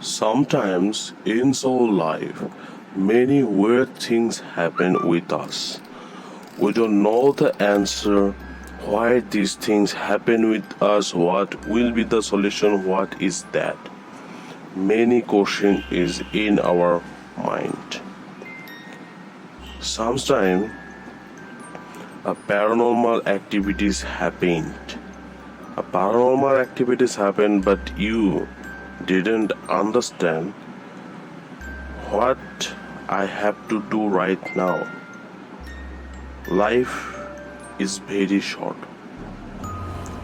Sometimes in our life, many weird things happen with us. We don't know the answer why these things happen with us, what will be the solution, what is that. Many question is in our mind. Sometimes a paranormal activities happened. A paranormal activities happened, but you didn't understand what I have to do right now. Life is very short.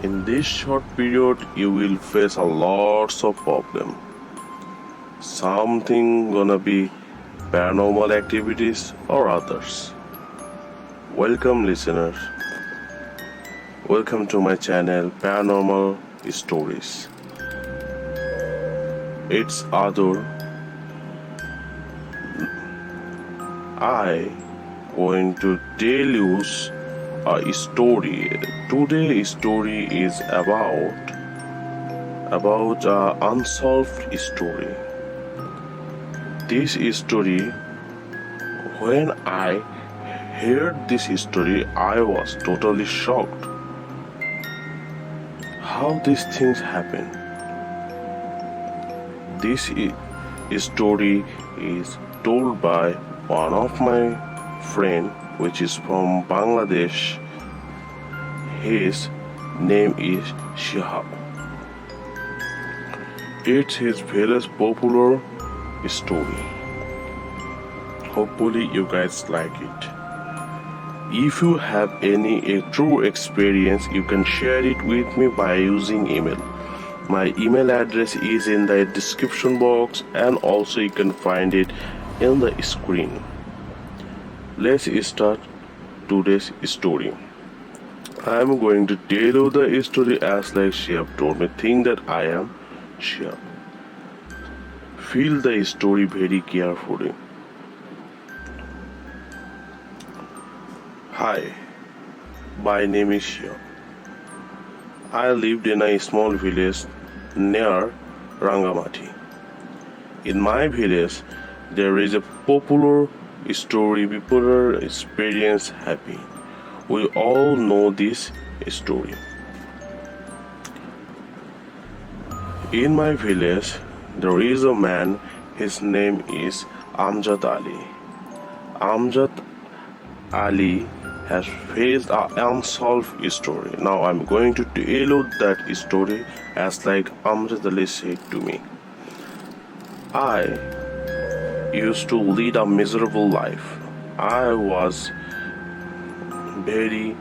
In this short period, you will face a lots of problem. Something gonna be paranormal activities or others. Welcome listeners. Welcome to my channel Paranormal Stories. It's Adur. I going to tell you a story. Today's story is about a unsolved story. This story, when I heard this story, I was totally shocked. How these things happen? This story is told by one of my friend, which is from Bangladesh. His name is Shihab. It's his very popular story. Hopefully you guys like it. If you have any true experience, you can share it with me by using email. My email address is in the description box, and also you can find it in the screen. Let's start today's story. I'm going to tell you the story as like Shihab told me. Think that I am Shihab. Feel the story very carefully. Hi, my name is Shihab. I lived in a small village near Rangamati. In my village, there is a popular experience happy. We all know this story. In my village, there is a man. His name is Amjad Ali. Amjad Ali has faced an unsolved story. Now I'm going to tell you that story as like Amjad Ali said to me. I used to lead a miserable life. I was very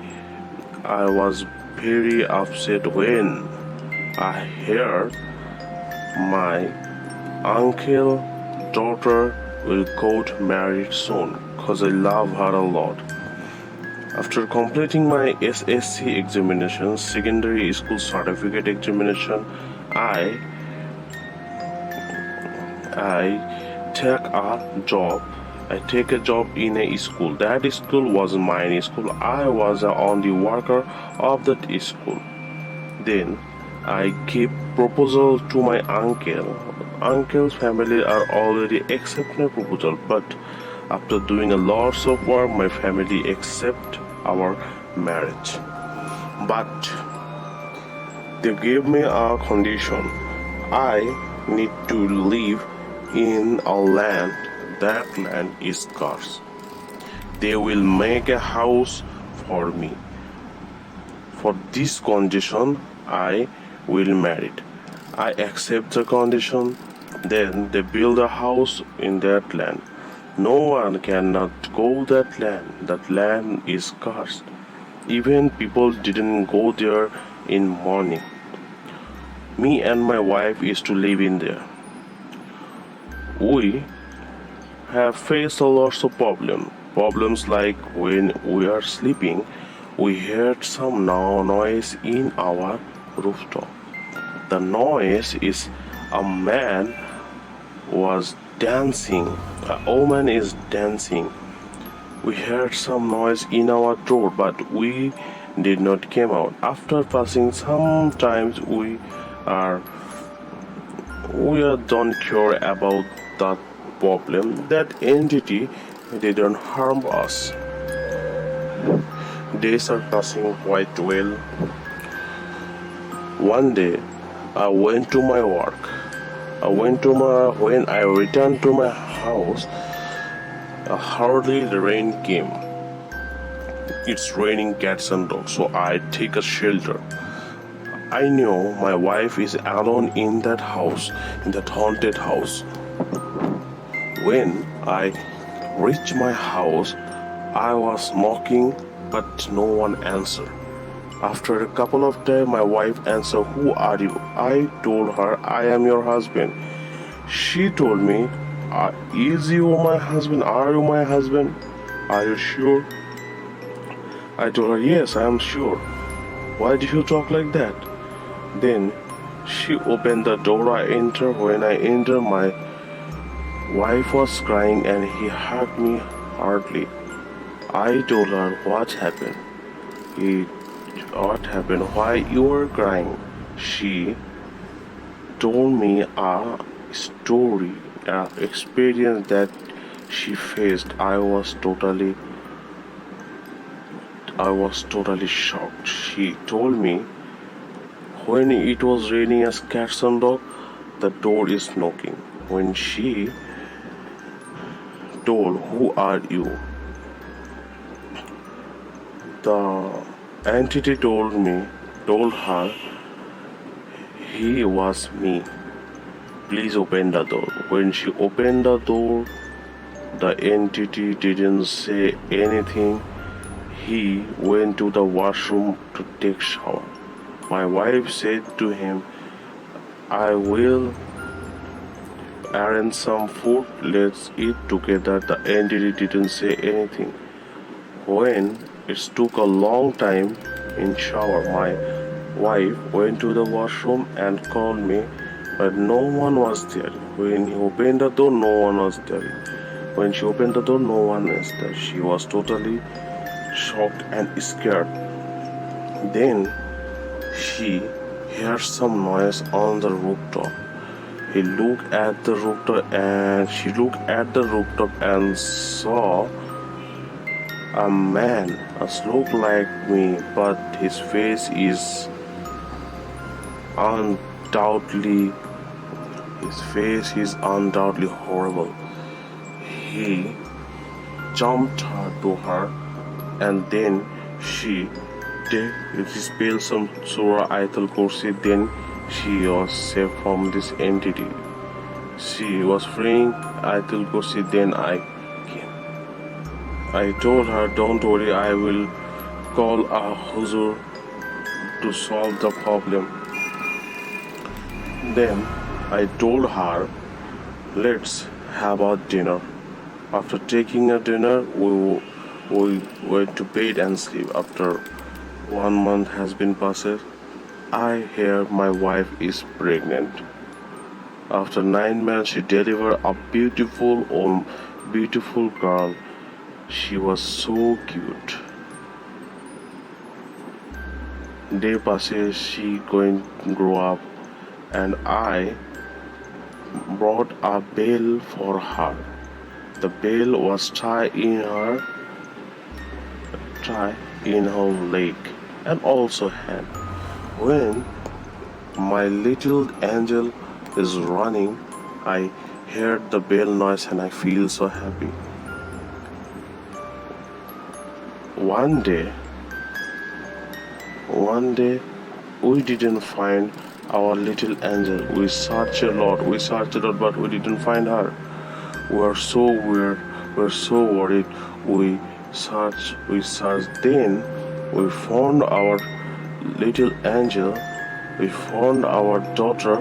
upset when I heard my uncle daughter will get married soon because I love her a lot. After completing my SSC examination, secondary school certificate examination, I take a job in a school. That school was my school. I was on the worker of that school. Then I gave proposal to my uncle. Uncle's family are already accepting proposal, but after doing a lots of work, my family accept our marriage. But they gave me a condition. I need to live in a land. That land is cursed. They will make a house for me. For this condition, I will marry it. I accept the condition. Then they build a house in that land. No one cannot go that land. That land is cursed. Even people didn't go there in morning. Me and my wife used to live in there. We have faced a lot of problems like when we are sleeping, we heard some noise in our rooftop. The noise is a man was dancing, a woman is dancing. We heard some noise in our door, but we did not come out. After passing some times, We don't care about that problem. That entity didn't harm us. Days are passing quite well. One day, I went to my work. When I returned to my house, hardly the rain came. It's raining cats and dogs, so I take a shelter. I knew my wife is alone in that house, in that haunted house. When I reached my house, I was knocking, but no one answered. After a couple of days, my wife answered, "Who are you?" I told her, "I am your husband." She told me, "Is you my husband? Are you my husband? Are you sure?" I told her, "Yes, I am sure." "Why do you talk like that?" Then she opened the door. I entered. When I entered, my wife was crying and he hugged me hardly. I told her, "What happened?" "What happened? Why you were crying?" She told me a story, an experience that she faced. I was totally shocked. She told me when it was raining as cats and dog, the door is knocking. When she told, "Who are you?" the entity told her, "He was me. Please open the door." When she opened the door, the entity didn't say anything. He went to the washroom to take shower. My wife said to him, "I will arrange some food. Let's eat together." The entity didn't say anything. When it took a long time in shower, my wife went to the washroom and called me, but no one was there. When he opened the door, no one was there. When she opened the door, no one was there. She was totally shocked and scared. Then she heard some noise on the rooftop. He looked at the rooftop and she looked at the rooftop and saw a man, looked like me, but his face is undoubtedly horrible. He jumped to her, and then she spelled some Surah Ayatul Kursi. Then she was saved from this entity. She was praying Ayatul Kursi. Then I told her, "Don't worry, I will call a Huzur to solve the problem." Then I told her, "Let's have a dinner." After taking a dinner, we went to bed and sleep. After 1 month has been passed, I hear my wife is pregnant. After 9 months, she delivered a beautiful girl. She was so cute. Day passes, she going to grow up, and I brought a bell for her. The bell was tied in her leg and also hand. When my little angel is running, I heard the bell noise and I feel so happy. One day, we didn't find our little angel. We searched a lot, but we didn't find her. We were so weird, we were so worried. We searched. Then we found our little angel. We found our daughter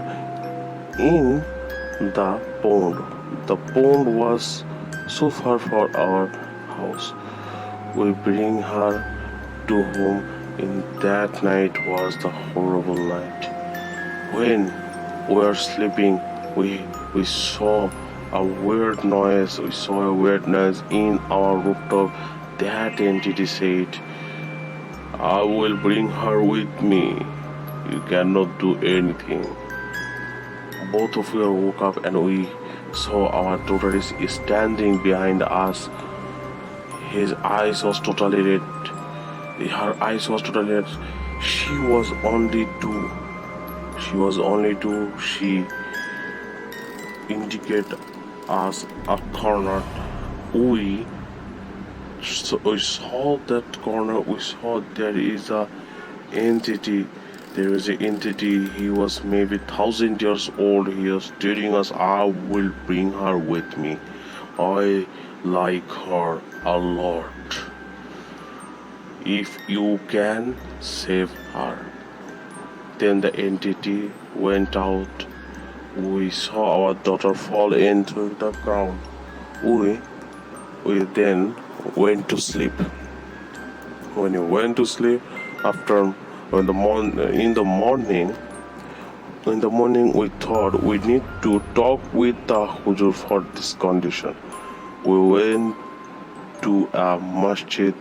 in the pond. The pond was so far from our house. We bring her to home. In that night was the horrible night. When we were sleeping, we saw a weird noise. We saw a weird noise in our rooftop. That entity said, "I will bring her with me. You cannot do anything." both of us woke up and we saw our daughter is standing behind us. His eyes was totally red. Her eyes was totally red. She was only two. She was only two. She indicate us a corner. We we saw that corner. We saw there is a entity. There is an entity. He was maybe 1,000 years old. He was telling us, "I will bring her with me. I like her a lot. If you can save her." Then the entity went out. We saw our daughter fall into the ground. We then went to sleep. When we went to sleep, after in the morning we thought we need to talk with the Hujur for this condition. We went to a masjid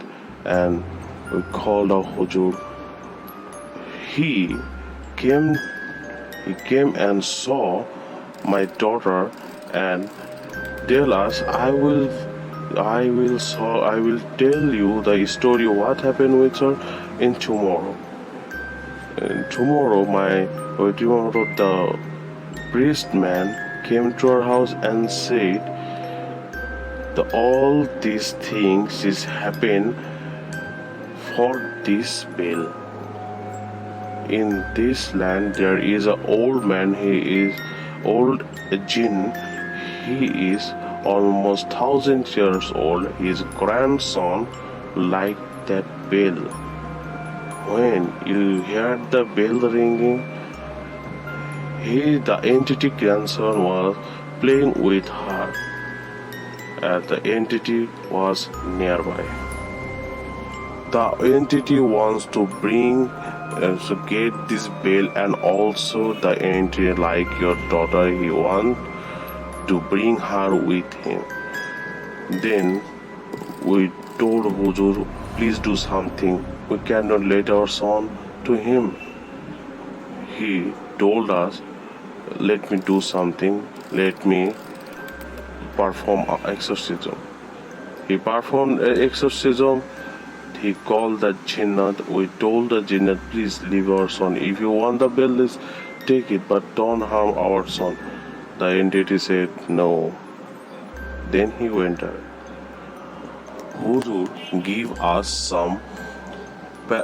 and we called a Hujur. He came and saw my daughter and tell us, I will tell you the story what happened with her in tomorrow. And tomorrow the priest man came to our house and said all these things is happen for this bell. In this land there is an old man. He is old jinn. He is almost 1,000 years old. His grandson like that bell. When you hear the bell ringing, the entity grandson was playing with her, and the entity was nearby. The entity wants to to get this bell, and also the entity like your daughter, he wants to bring her with him. Then we told Huzur, please do something. We cannot let our son to him. He told us, let me do something. Let me perform an exorcism. He performed an exorcism. He called the Jinnat. We told the Jinnat, please leave our son. If you want the bell, take it, but don't harm our son. The entity said no. Then he went away. Huzur give us give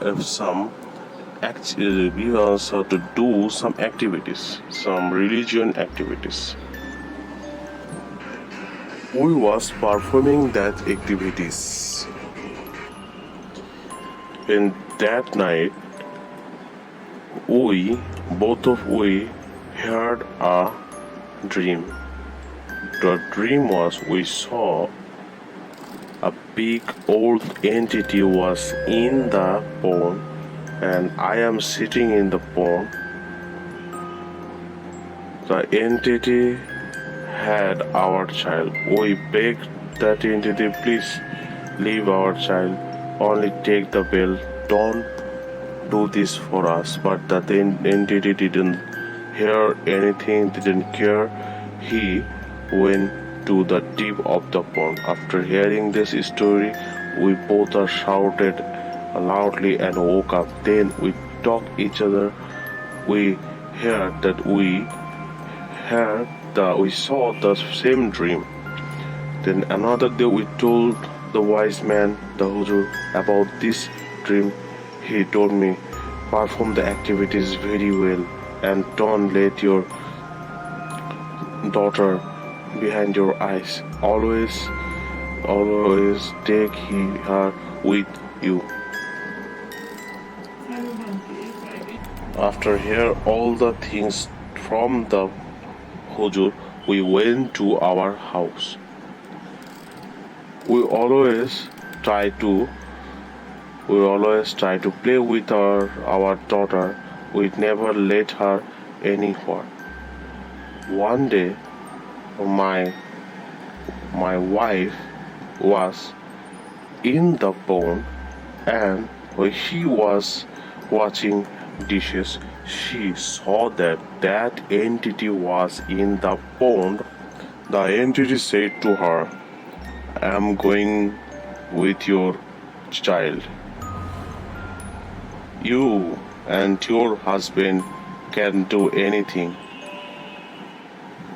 us to do some activities, some religion activities. We was performing that activities. In that night, both of we had a dream. The dream was we saw a big old entity was in the pond, and I am sitting in the pond. The entity had our child. We begged that entity, please leave our child. Only take the bell. Don't do this for us. But the entity didn't hear anything, didn't care. He went to the deep of the pond. After hearing this story, we both are shouted loudly and woke up. Then we talked each other. We heard that we saw the same dream. Then another day we told the wise man, the Huzur, about this dream. He told me, perform the activities very well and don't let your daughter behind your eyes. Always take her with you. After hear all the things from the Huzur, we went to our house. We always try to play with our daughter. We never let her anywhere. One day, my wife was in the pond and she was washing dishes. She saw that that entity was in the pond. The entity said to her, I am going with your child. You and your husband can do anything.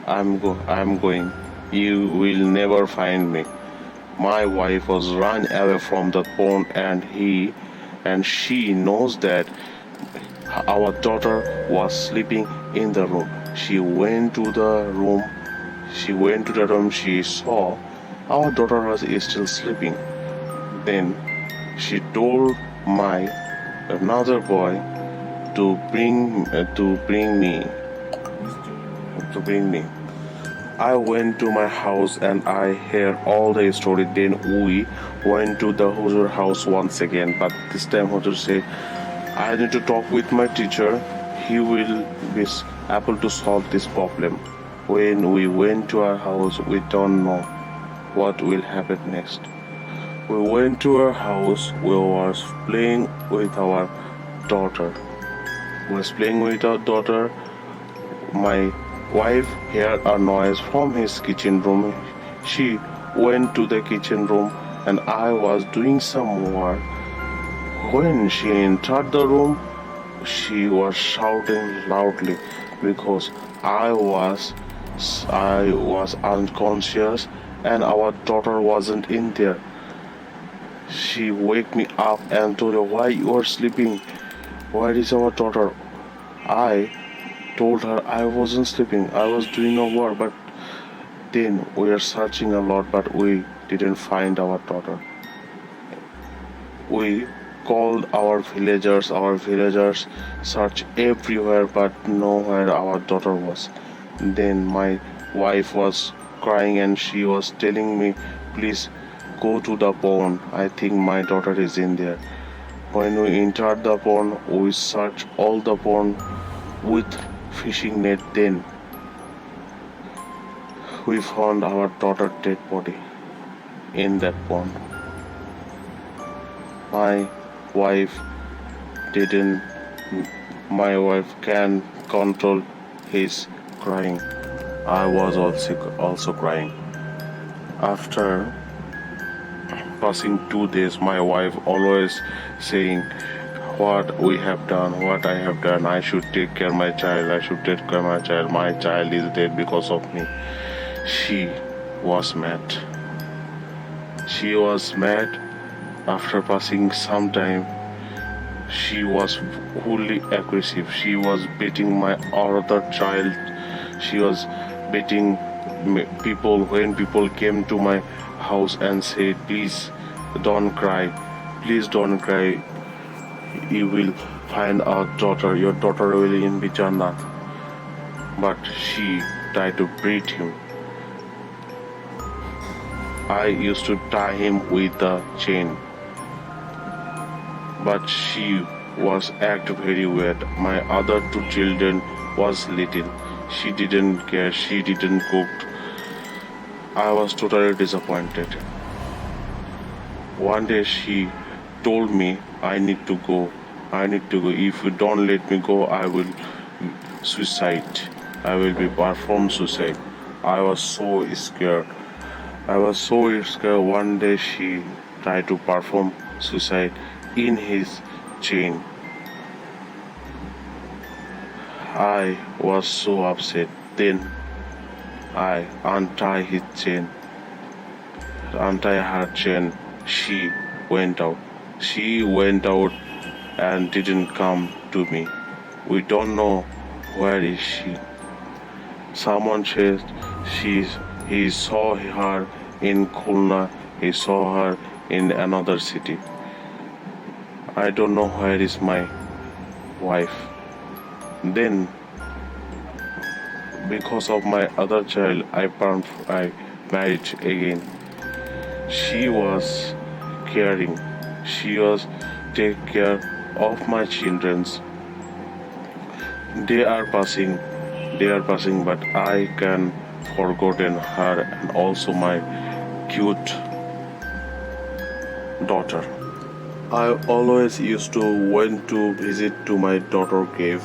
I'm going. You will never find me. My wife was run away from the pond and she knows that our daughter was sleeping in the room. She went to the room, she saw our daughter was still sleeping. Then she told my another boy to bring me. I went to my house and I heard all the story. Then we went to the Huzur house once again, but this time Huzur said, I need to talk with my teacher. He will be able to solve this problem. When we went to our house, we don't know what will happen next. We went to our house. We was playing with our daughter. My wife heard a noise from his kitchen room. She went to the kitchen room and I was doing some work. When she entered the room, she was shouting loudly because I was unconscious and our daughter wasn't in there. She woke me up and told her, why you are sleeping? Where is our daughter? I told her I wasn't sleeping. I was doing a work, but then we are searching a lot, but we didn't find our daughter. We called our villagers. Our villagers searched everywhere, but nowhere our daughter was. Then my wife was crying and she was telling me, please go to the pond. I think my daughter is in there. When we entered the pond, we searched all the pond with fishing net. Then we found our daughter's dead body in that pond. My wife didn't. My wife can control his crying. I was also crying. After passing 2 days, my wife always saying, what we have done, what I have done, I should take care of my child, my child is dead because of me. She was mad. She was mad. After passing some time, she was fully aggressive. She was beating my other child. She was beating people when people came to my house and said, please don't cry, please don't cry. You will find our daughter. Your daughter will be Jannah. But she tried to beat him. I used to tie him with a chain. But she was act very weird. My other 2 children was little. She didn't care. She didn't cook. I was totally disappointed. One day she told me, I need to go. If you don't let me go, I will suicide. I will be perform suicide. I was so scared. One day she tried to perform suicide in his chain. I was so upset. Then I untie her chain. She went out. And didn't come to me. We don't know where is she. Someone said he saw her in Khulna. He saw her in another city. I don't know where is my wife. Then, because of my other child, I married again. She was caring. She was take care of my childrens. They are passing, but I can forgotten her and also my cute daughter. I always used to went to visit to my daughter cave.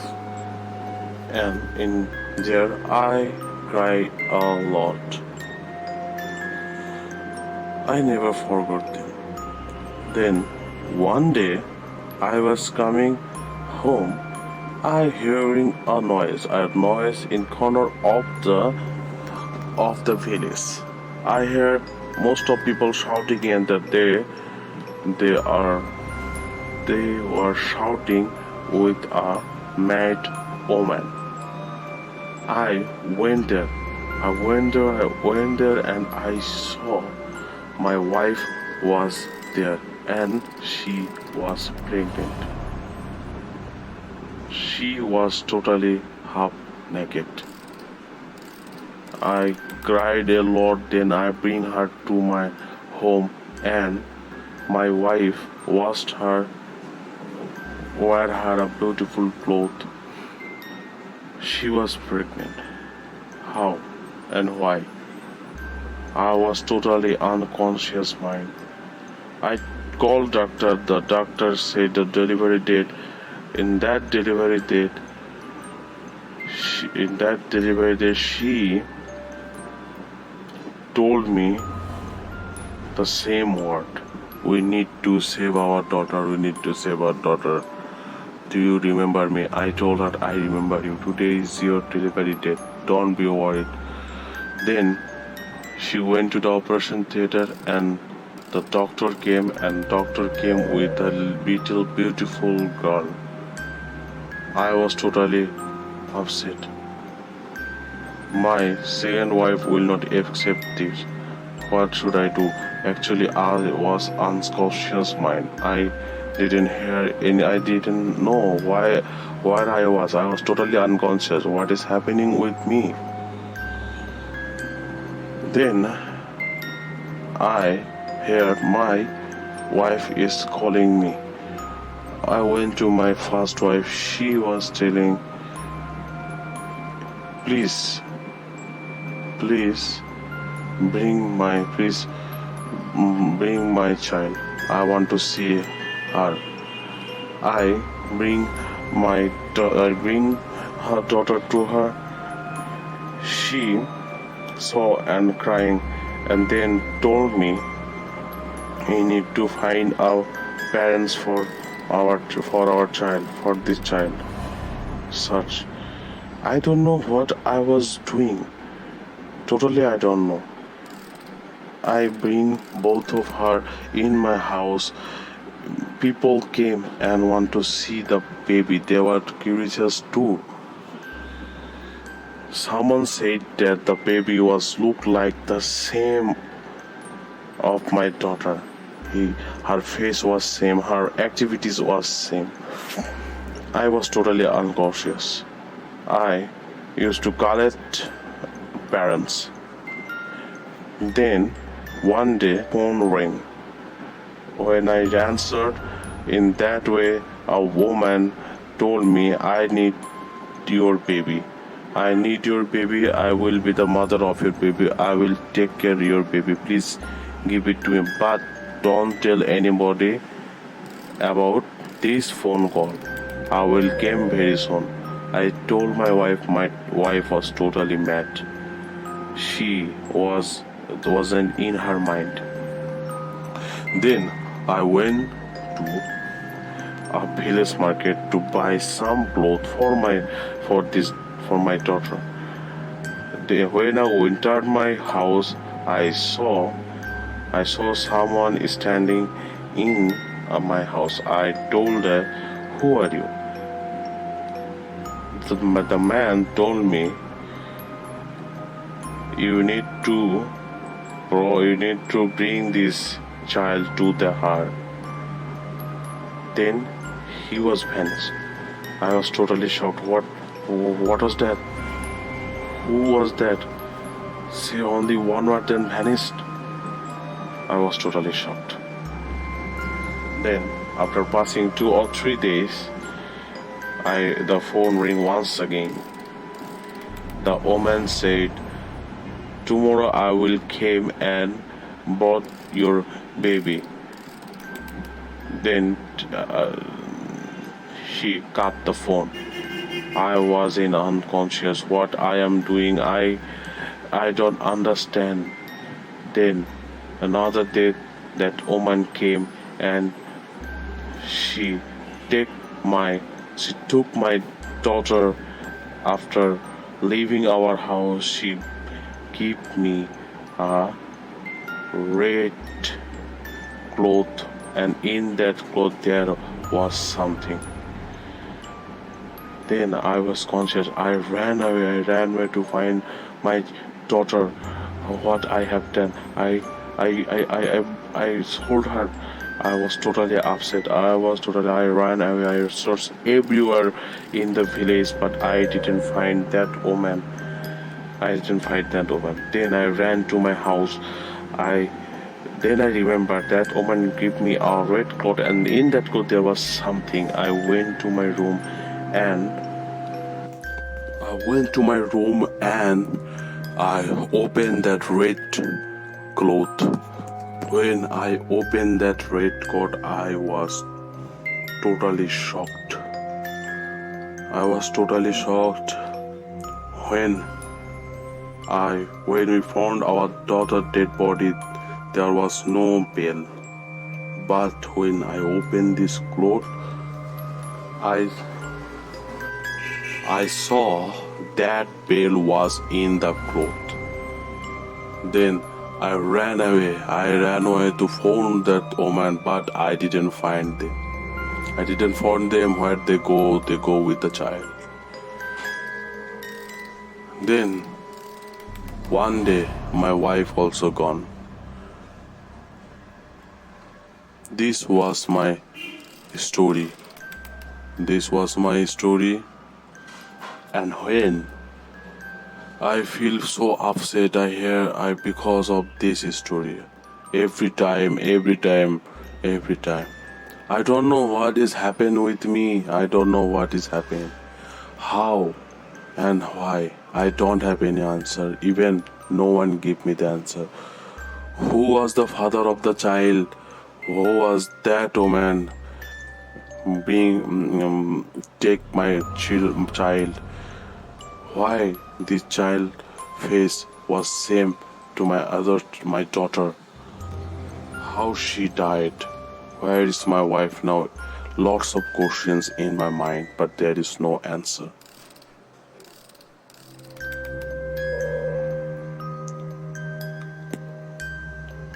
and in there I cried a lot. I never forgot them. Then one day I was coming home. I hearing a noise in corner of the village. I heard most of people shouting and that they are they were shouting with a mad woman. I went there. I went there and I saw my wife was there and she was pregnant. She was totally half naked. I cried a lot, then I bring her to my home and my wife washed her, wear her a beautiful cloth. She was pregnant. How and why? I was totally unconscious mind. I called doctor. The doctor said the delivery date. In that delivery date, she told me the same word. We need to save our daughter. We need to save our daughter. Do you remember me? I told her, I remember you. Today is your delivery date. Don't be worried. Then she went to the operation theater and the doctor came with a little beautiful girl. I was totally upset. My second wife will not accept this. What should I do? Actually, I was unconscious mind. I didn't hear any. I didn't know where I was. I was totally unconscious. What is happening with me? Then I heard my wife is calling me. I went to my first wife. She was telling, please bring my child. I want to see her. I bring her daughter to her. She saw and crying and then told me we need to find our parents for this child. Such. I don't know what I was doing. Totally I don't know. I bring both of her in my house. People came and want to see the baby. They were curious too. Someone said that the baby was looked like the same of my daughter. Her face was same, her activities was same. I was totally unconscious. I used to call it parents. Then one day phone rang. When I answered in that way, a woman told me, I need your baby. I need your baby. I will be the mother of your baby. I will take care of your baby. Please give it to him. But don't tell anybody about this phone call. I will come very soon. I told my wife was totally mad. She wasn't in her mind. Then I went to a village market to buy some clothes for my daughter. When I entered my house, I saw someone standing in my house. I told her, "Who are you?" The man told me, "You need to bring this child to the heart." Then he was vanished. I was totally shocked. What was that? Who was that? Say only one word then vanished. I was totally shocked. Then, after passing 2 or 3 days, the phone rang once again. The woman said, "Tomorrow I will come and brought your baby." Then she cut the phone. I was in unconscious. What I am doing, I don't understand. Then another day, that woman came and she take she took my daughter. After leaving our house, she gave me a red cloth, and in that cloth there was something. Then I was conscious. I ran away. I ran away to find my daughter. What I have done. I told her. I was totally upset. I ran away. I searched everywhere in the village, but I didn't find that woman. Then I ran to my house. I then I remembered that woman gave me a red cloth, and in that cloth there was something. And I went to my room and I opened that red cloth. When I opened that red cloth, I was totally shocked. When when we found our daughter's dead body, there was no bell. But when I opened this cloth, I saw that bell was in the cloth. Then I ran away. To find that woman, but I didn't find them. I didn't find them. Where they go with the child. Then one day my wife also gone. This was my story. And when I feel so upset because of this story. Every time. I don't know what is happening with me. I don't know what is happening. How and why? I don't have any answer. Even no one give me the answer. Who was the father of the child? Who was that woman being take my child? Why this child face was same to my daughter? How she died? Where is my wife now? Lots of questions in my mind, but there is no answer.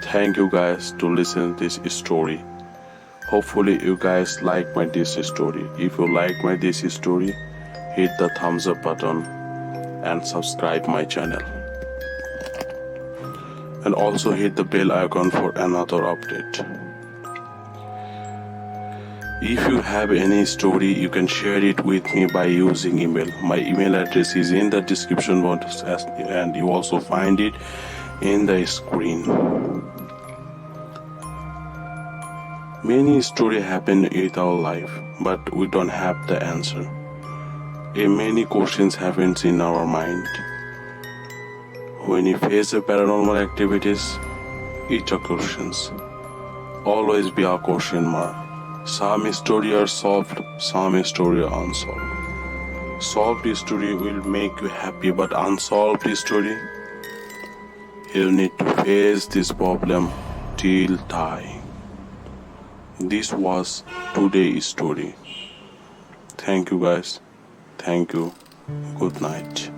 Thank you guys to listen this story. Hopefully you guys like this story. If you like this story, hit the thumbs up button and subscribe my channel. And also hit the bell icon for another update. If you have any story, you can share it with me by using email. My email address is in the description box, and you also find it in the screen. Many stories happen in our life, but we don't have the answer. Many questions happen in our mind. When you face a paranormal activities, it's a questions. Always be a question mark. Some stories are solved, some stories are unsolved. Solved story will make you happy, but unsolved story, you need to face this problem till die. This was today's story. Thank you guys. Thank you. Good night.